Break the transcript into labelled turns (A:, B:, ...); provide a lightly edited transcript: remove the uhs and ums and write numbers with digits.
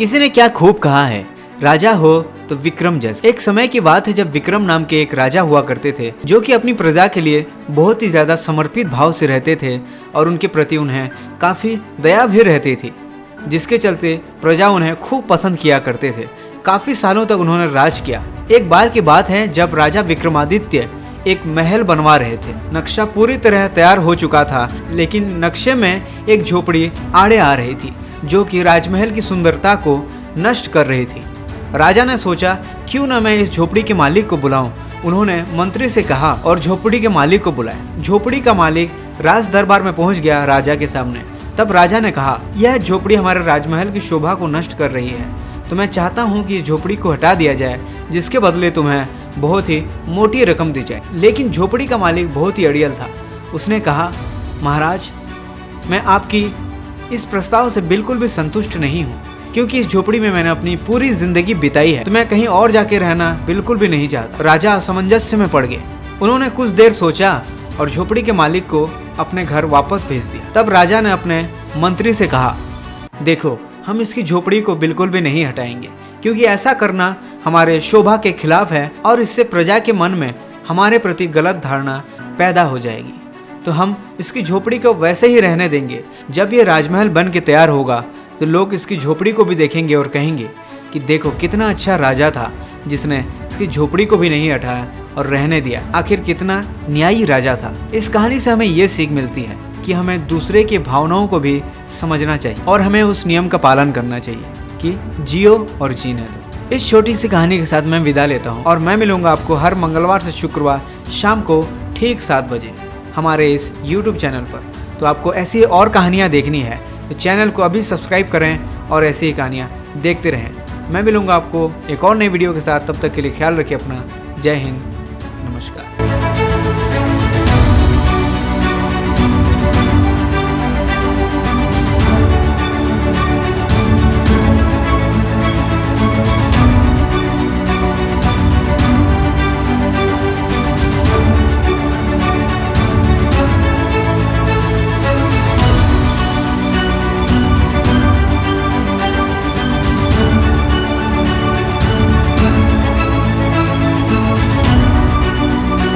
A: किसी ने क्या खूब कहा है, राजा हो तो विक्रम जैसे। एक समय की बात है जब विक्रम नाम के एक राजा हुआ करते थे जो कि अपनी प्रजा के लिए बहुत ही ज्यादा समर्पित भाव से रहते थे और उनके प्रति उन्हें काफी दया भी रहती थी, जिसके चलते प्रजा उन्हें खूब पसंद किया करते थे। काफी सालों तक उन्होंने राज किया। एक बार की बात है जब राजा विक्रमादित्य एक महल बनवा रहे थे। नक्शा पूरी तरह तैयार हो चुका था, लेकिन नक्शे में एक झोपड़ी आड़े आ रही थी जो कि राजमहल की सुंदरता को नष्ट कर रही थी। राजा ने सोचा क्यों न मैं इस झोपड़ी के मालिक को बुलाऊं। उन्होंने मंत्री से कहा और झोपड़ी के मालिक को बुलाया। झोपड़ी का मालिक राज दरबार में पहुंच गया राजा के सामने। तब राजा ने कहा, यह झोपड़ी हमारे राजमहल की शोभा को नष्ट कर रही है, तो मैं चाहता हूं कि इस झोपड़ी को हटा दिया जाए, जिसके बदले तुम्हें बहुत ही मोटी रकम दी जाए। लेकिन झोपड़ी का मालिक बहुत ही अड़ियल था। उसने कहा, महाराज, मैं आपकी इस प्रस्ताव से बिल्कुल भी संतुष्ट नहीं हूँ, क्योंकि इस झोपड़ी में मैंने अपनी पूरी जिंदगी बिताई है, तो मैं कहीं और जाके रहना बिल्कुल भी नहीं चाहता। राजा असमंजस्य में पड़ गए। उन्होंने कुछ देर सोचा और झोपड़ी के मालिक को अपने घर वापस भेज दिया। तब राजा ने अपने मंत्री से कहा, देखो, हम इसकी झोपड़ी को बिल्कुल भी नहीं हटाएंगे, क्योंकि ऐसा करना हमारे शोभा के खिलाफ है और इससे प्रजा के मन में हमारे प्रति गलत धारणा पैदा हो जाएगी। तो हम इसकी झोपड़ी को वैसे ही रहने देंगे। जब ये राजमहल बन के तैयार होगा तो लोग इसकी झोपड़ी को भी देखेंगे और कहेंगे कि देखो कितना अच्छा राजा था जिसने इसकी झोपड़ी को भी नहीं हटाया और रहने दिया। आखिर कितना न्यायी राजा था। इस कहानी से हमें ये सीख मिलती है कि हमें दूसरे की भावनाओं को भी समझना चाहिए और हमें उस नियम का पालन करना चाहिए कि जियो और जीने दो। इस छोटी सी कहानी के साथ मैं विदा लेता हूँ और मैं मिलूंगा आपको हर मंगलवार से शुक्रवार शाम को ठीक 7 बजे हमारे इस YouTube चैनल पर। तो आपको ऐसी और कहानियाँ देखनी है तो चैनल को अभी सब्सक्राइब करें और ऐसी ही कहानियाँ देखते रहें। मैं मिलूंगा आपको एक और नई वीडियो के साथ। तब तक के लिए ख्याल रखिए अपना। जय हिंद, नमस्कार।